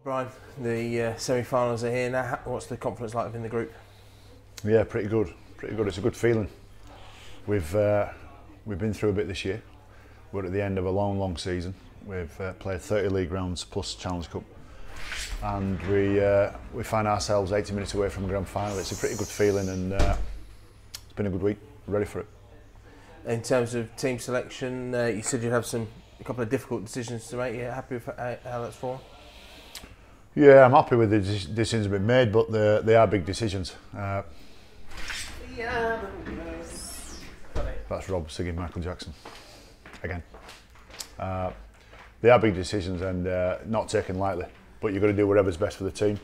Brian, the semi-finals are here now. What's the confidence like within the group? Yeah, pretty good. Pretty good. It's a good feeling. We've been through a bit this year. We're at the end of a long season. We've played 30 league rounds plus Challenge Cup, and we find ourselves 80 minutes away from a grand final. It's a pretty good feeling, and it's been a good week. We're ready for it. In terms of team selection, you said you'd have a couple of difficult decisions to make. Are you happy with how that's fallen? Yeah, I'm happy with the decisions that have been made, but they are big decisions. That's Rob singing Michael Jackson again. They are big decisions and not taken lightly, but you've got to do whatever's best for the team,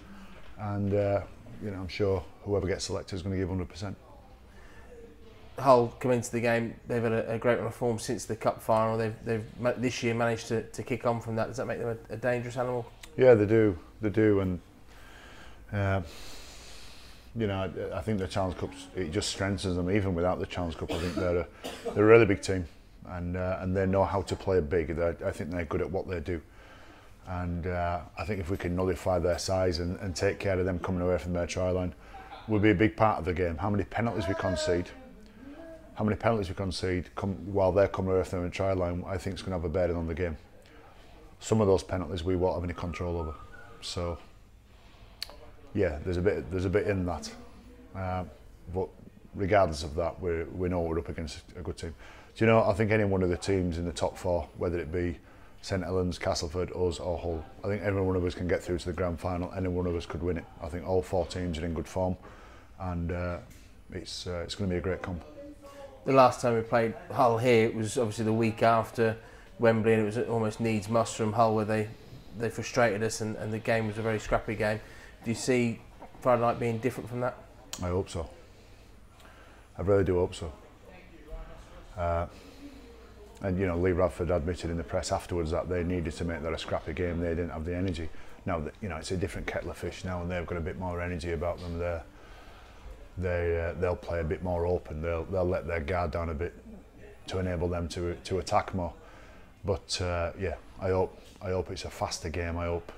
and I'm sure whoever gets selected is going to give 100%. Hull come into the game, they've had a great run of form since the cup final. They've this year managed to kick on from that. Does that make them a dangerous animal? Yeah, they do, and I think the Challenge Cup, it just strengthens them. Even without the Challenge Cup, I think they're a really big team, and they know how to play big. I think they're good at what they do, and I think if we can nullify their size and take care of them coming away from their try line, will be a big part of the game. How many penalties we concede while they're coming away from the try line, I think is going to have a bearing on the game. Some of those penalties we won't have any control over. So yeah, there's a bit in that. But regardless of that, we know we're up against a good team. Do you know, I think any one of the teams in the top four, whether it be St Helens, Castleford, us or Hull, I think every one of us can get through to the grand final. Any one of us could win it. I think all four teams are in good form, and it's going to be a great comp. The last time we played Hull here, it was obviously the week after Wembley, and it was almost needs must from Hull, where they frustrated us, and the game was a very scrappy game. Do you see Friday night being different from that? I hope so. I really do hope so. And Lee Radford admitted in the press afterwards that they needed to make that a scrappy game. They didn't have the energy. Now it's a different kettle of fish now, and they've got a bit more energy about them. They'll play a bit more open. They'll let their guard down a bit to enable them to attack more. But yeah, I hope it's a faster game. I hope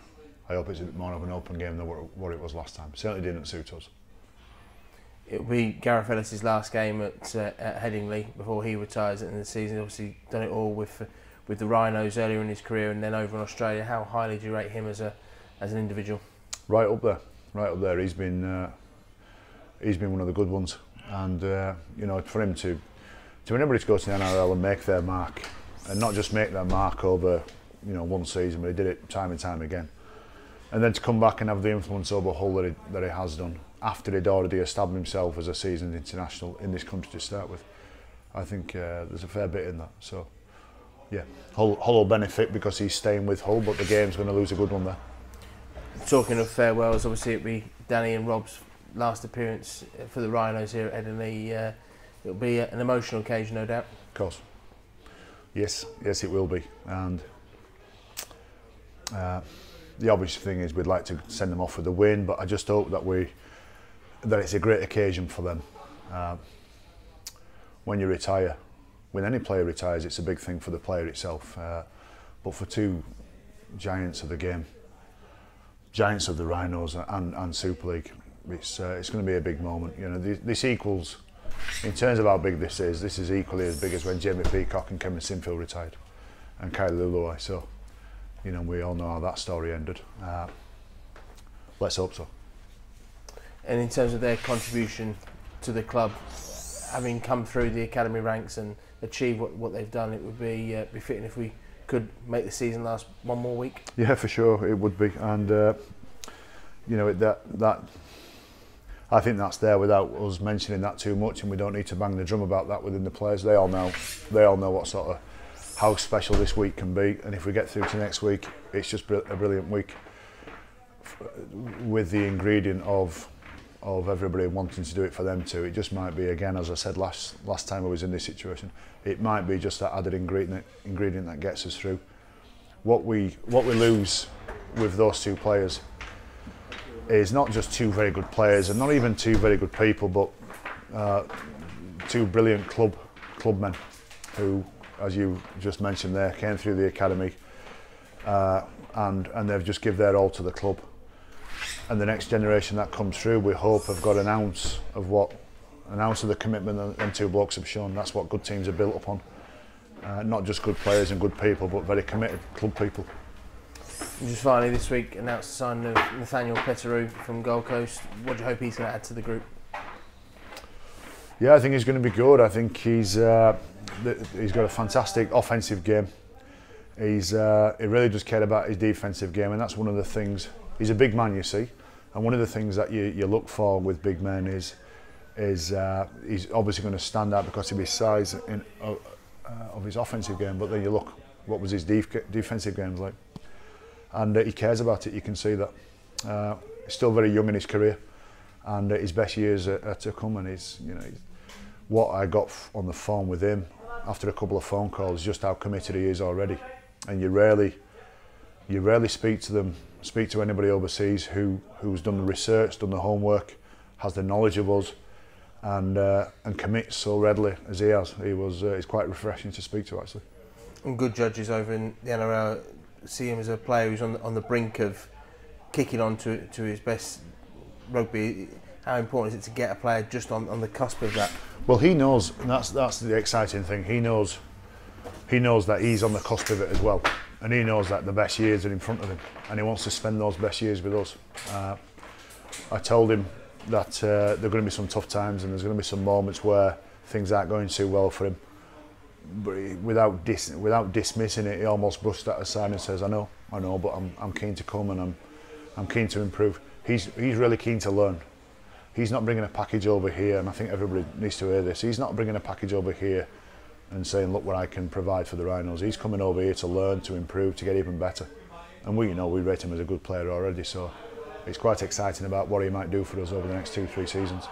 it's a bit more of an open game than what it was last time. Certainly didn't suit us. It'll be Gareth Ellis' last game at Headingley before he retires at the end of the season. Obviously done it all with the Rhinos earlier in his career, and then over in Australia. How highly do you rate him as an individual? Right up there. He's been one of the good ones, and for him to anybody to go to the NRL and make their mark, and not just make their mark over one season, but he did it time and time again, and then to come back and have the influence over Hull that he has done after he'd already established himself as a seasoned international in this country to start with. I think there's a fair bit in that. So yeah, Hull will benefit because he's staying with Hull, but the game's going to lose a good one there. Talking of farewells, obviously it'll be Danny and Rob's last appearance for the Rhinos here at Headingley. It'll be an emotional occasion, no doubt. Of course. Yes, it will be. And the obvious thing is we'd like to send them off with a win, but I just hope that it's a great occasion for them. When you retire, when any player retires, it's a big thing for the player itself. But for two giants of the game, giants of the Rhinos and Super League, it's going to be a big moment. This equals, in terms of how big this is equally as big as when Jamie Peacock and Kevin Sinfield retired, and Kylie Luluai. So, we all know how that story ended. Let's hope so. And in terms of their contribution to the club, having come through the academy ranks and achieve what they've done, it would be fitting if we could make the season last one more week. Yeah, for sure, it would be, and that I think that's there without us mentioning that too much, and we don't need to bang the drum about that within the players. They all know what sort of how special this week can be, and if we get through to next week, it's just a brilliant week with the ingredient of everybody wanting to do it for them too. It just might be, again, as I said last time I was in this situation, it might be just that added ingredient that gets us through. What we lose with those two players is not just two very good players, and not even two very good people, but two brilliant clubmen who, as you just mentioned there, came through the academy, and they've just give their all to the club. And the next generation that comes through, we hope have got an ounce of the commitment that them two blokes have shown. That's what good teams are built upon. Not just good players and good people, but very committed club people. And just finally this week announced the signing of Nathaniel Peteru from Gold Coast. What do you hope he's going to add to the group? Yeah, I think he's going to be good. I think he's got a fantastic offensive game. He really does care about his defensive game, and that's one of the things. He's a big man, you see, and one of the things that you look for with big men is he's obviously going to stand out because of his size of his offensive game. But then you look, what was his defensive games like? And he cares about it. You can see that. He's still very young in his career, and his best years are to come. And what I got on the phone with him after a couple of phone calls, just how committed he is already. And you rarely speak to anybody overseas who's done the research, done the homework, has the knowledge of us, and commits so readily as he has. He's quite refreshing to speak to, actually. And good judges over in the NRL see him as a player who's on the brink of kicking on to his best rugby. How important is it to get a player just on the cusp of that? Well, he knows, and that's the exciting thing. He knows that he's on the cusp of it as well, and he knows that the best years are in front of him, and he wants to spend those best years with us. I told him that there are going to be some tough times, and there's going to be some moments where things aren't going too well for him. But without dismissing it, he almost brushed that aside and says, "I know, but I'm keen to come, and I'm keen to improve." He's really keen to learn. He's not bringing a package over here, and I think everybody needs to hear this. He's not bringing a package over here and saying, "Look what I can provide for the Rhinos." He's coming over here to learn, to improve, to get even better. And we rate him as a good player already, so it's quite exciting about what he might do for us over the next 2-3 seasons.